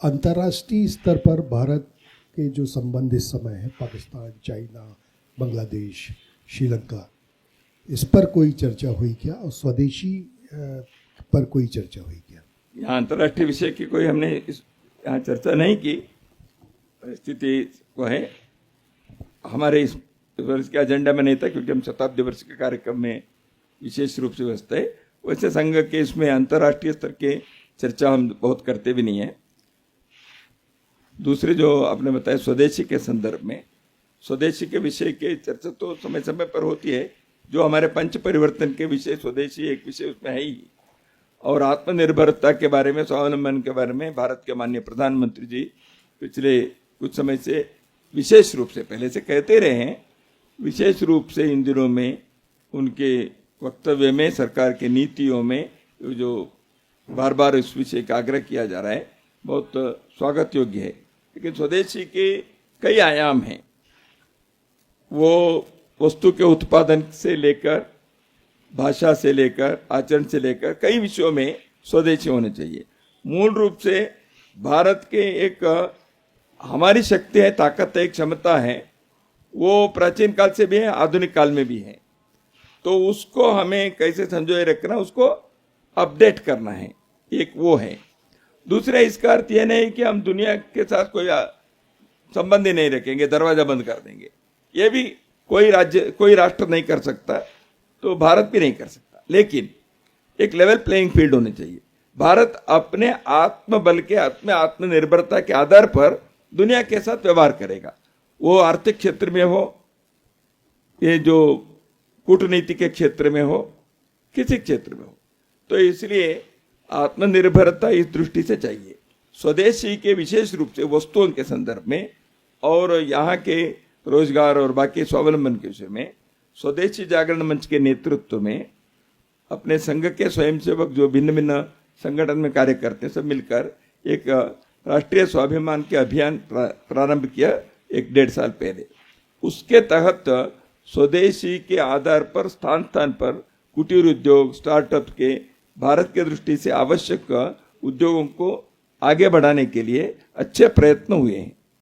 अंतर्राष्ट्रीय स्तर पर भारत के जो संबंध इस समय है, पाकिस्तान, चाइना, बांग्लादेश, श्रीलंका, इस पर कोई चर्चा हुई क्या? और स्वदेशी पर कोई चर्चा हुई क्या? यहाँ अंतर्राष्ट्रीय विषय की कोई हमने यहाँ चर्चा नहीं की। परिस्थिति वो है, हमारे इस वर्ष के एजेंडा में नहीं था, क्योंकि हम शताब्दी वर्ष के कार्यक्रम में विशेष रूप से व्यस्त है। वैसे संघ के इसमें अंतर्राष्ट्रीय स्तर के चर्चा हम बहुत करते भी नहीं है। दूसरे जो आपने बताया स्वदेशी के संदर्भ में, स्वदेशी के विषय के चर्चा तो समय समय पर होती है। जो हमारे पंच परिवर्तन के विषय स्वदेशी एक विषय उसमें है ही। और आत्मनिर्भरता के बारे में, स्वावलंबन के बारे में भारत के माननीय प्रधानमंत्री जी पिछले कुछ समय से विशेष रूप से, पहले से कहते रहे हैं, विशेष रूप से इन दिनों में उनके वक्तव्य में, सरकार की नीतियों में जो बार बार इस विषय का आग्रह किया जा रहा है, बहुत स्वागत योग्य है। लेकिन स्वदेशी के कई आयाम हैं। वो वस्तु के उत्पादन से लेकर, भाषा से लेकर, आचरण से लेकर कई विषयों में स्वदेशी होने चाहिए। मूल रूप से भारत के एक हमारी शक्ति है, ताकत है, एक क्षमता है, वो प्राचीन काल से भी है, आधुनिक काल में भी है। तो उसको हमें कैसे संजोए रखना, उसको अपडेट करना है, एक वो है। दूसरा, इसका अर्थ यह नहीं कि हम दुनिया के साथ कोई संबंध ही नहीं रखेंगे, दरवाजा बंद कर देंगे। ये भी कोई राज्य, कोई राष्ट्र नहीं कर सकता, तो भारत भी नहीं कर सकता। लेकिन एक लेवल प्लेइंग फील्ड होनी चाहिए। भारत अपने आत्मबल के, आत्मनिर्भरता के आधार पर दुनिया के साथ व्यवहार करेगा। वो आर्थिक क्षेत्र में हो, ये जो कूटनीति के क्षेत्र में हो, किसी क्षेत्र में हो। तो इसलिए आत्मनिर्भरता इस दृष्टि से चाहिए। स्वदेशी के विशेष रूप से वस्तुओं के संदर्भ में और यहाँ के रोजगार और बाकी स्वावलंबन के विषय में स्वदेशी जागरण मंच के नेतृत्व में अपने संघ के स्वयंसेवक जो भिन्न भिन्न संगठन में कार्य करते हैं, सब मिलकर एक राष्ट्रीय स्वाभिमान के अभियान प्रारंभ किया 1-1.5 साल पहले। उसके तहत स्वदेशी के आधार पर स्थान स्थान पर कुटीर उद्योग, स्टार्टअप के भारत के दृष्टि से आवश्यक उद्योगों को आगे बढ़ाने के लिए अच्छे प्रयत्न हुए हैं।